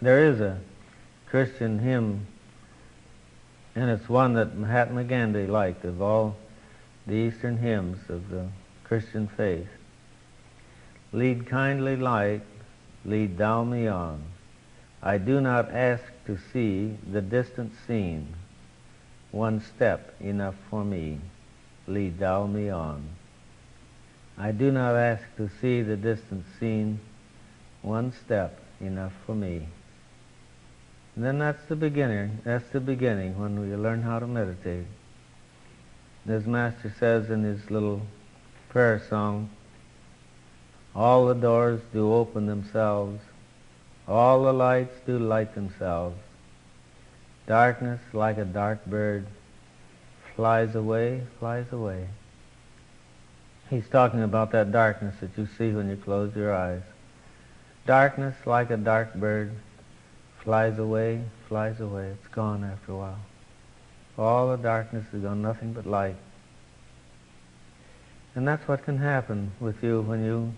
There is a Christian hymn, and it's one that Mahatma Gandhi liked of all the Eastern hymns of the Christian faith. Lead kindly light, lead thou me on. I do not ask to see the distant scene. One step enough for me, lead thou me on. I do not ask to see the distant scene. One step enough for me. And then that's the beginning when we learn how to meditate. As Master says in his little prayer song, all the doors do open themselves, all the lights do light themselves. Darkness like a dark bird flies away, flies away. He's talking about that darkness that you see when you close your eyes. Darkness like a dark bird flies away, flies away. It's gone after a while. All the darkness is gone, nothing but light. And that's what can happen with you when you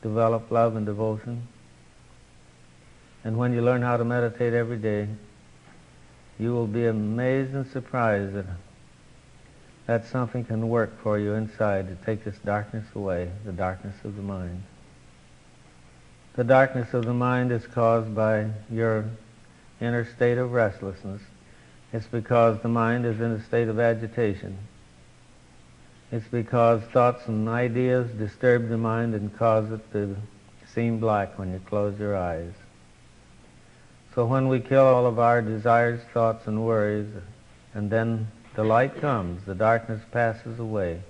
develop love and devotion. And when you learn how to meditate every day, you will be amazed and surprised that something can work for you inside to take this darkness away, the darkness of the mind. The darkness of the mind is caused by your inner state of restlessness. It's because the mind is in a state of agitation. It's because thoughts and ideas disturb the mind and cause it to seem black when you close your eyes. So when we kill all of our desires, thoughts, and worries, and then the light comes, the darkness passes away.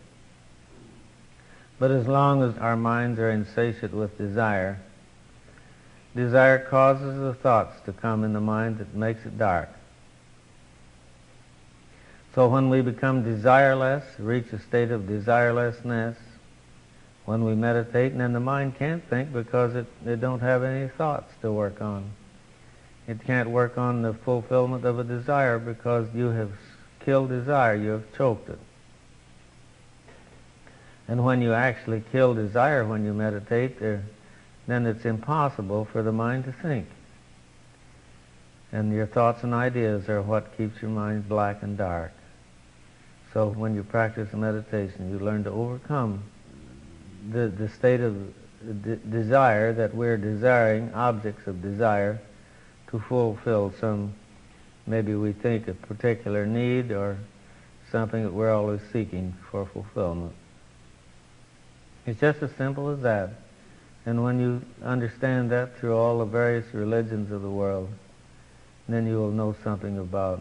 But as long as our minds are insatiate with desire, desire causes the thoughts to come in the mind that makes it dark. So when we become desireless, reach a state of desirelessness, when we meditate, and then the mind can't think because it don't have any thoughts to work on. It can't work on the fulfillment of a desire because you have killed desire, you have choked it. And when you actually kill desire when you meditate, then it's impossible for the mind to think. And your thoughts and ideas are what keeps your mind black and dark. So when you practice meditation, you learn to overcome the state of desire that we're desiring, objects of desire, to fulfill some, maybe we think, a particular need or something that we're always seeking for fulfillment. It's just as simple as that. And when you understand that through all the various religions of the world, then you will know something about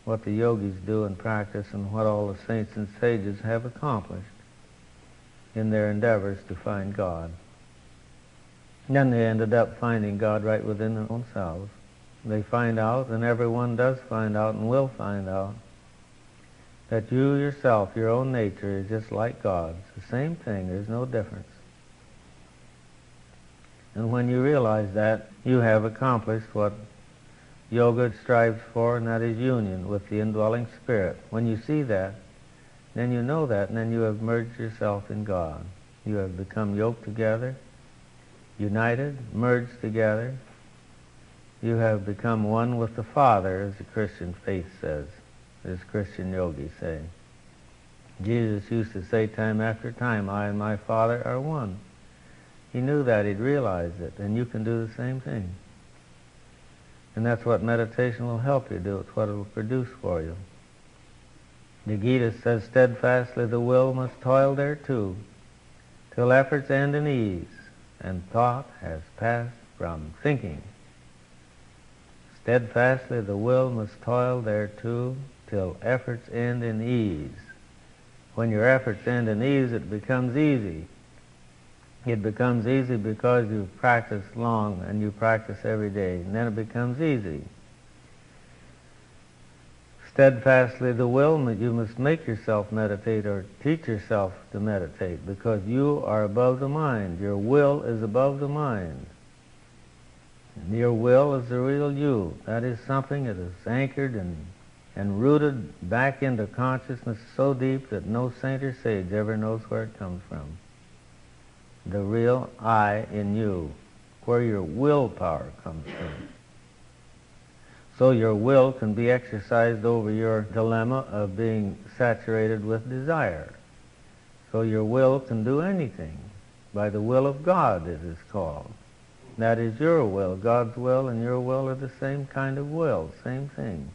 what the yogis do and practice and what all the saints and sages have accomplished in their endeavors to find God. And then they ended up finding God right within their own selves. They find out, and everyone does find out and will find out, that you yourself, your own nature, is just like God. It's the same thing. There's no difference. And when you realize that, you have accomplished what yoga strives for, and that is union with the indwelling spirit. When you see that, then you know that, and then you have merged yourself in God. You have become yoked together, united, merged together. You have become one with the Father, as the Christian faith says, as Christian yogis say. Jesus used to say time after time, I and my Father are one. He knew that, he'd realized it, and you can do the same thing. And that's what meditation will help you do. It's what it will produce for you. The Gita says, steadfastly the will must toil thereto, till efforts end in ease, and thought has passed from thinking. Steadfastly the will must toil thereto, till efforts end in ease. When your efforts end in ease, it becomes easy. It becomes easy because you've practiced long and you practice every day, and then it becomes easy. Steadfastly the will, you must make yourself meditate or teach yourself to meditate, because you are above the mind. Your will is above the mind. And your will is the real you. That is something that is anchored and rooted back into consciousness so deep that no saint or sage ever knows where it comes from. The real I in you, where your willpower comes from. So your will can be exercised over your dilemma of being saturated with desire. So your will can do anything. By the will of God, it is called. That is your will. God's will and your will are the same kind of will, same thing.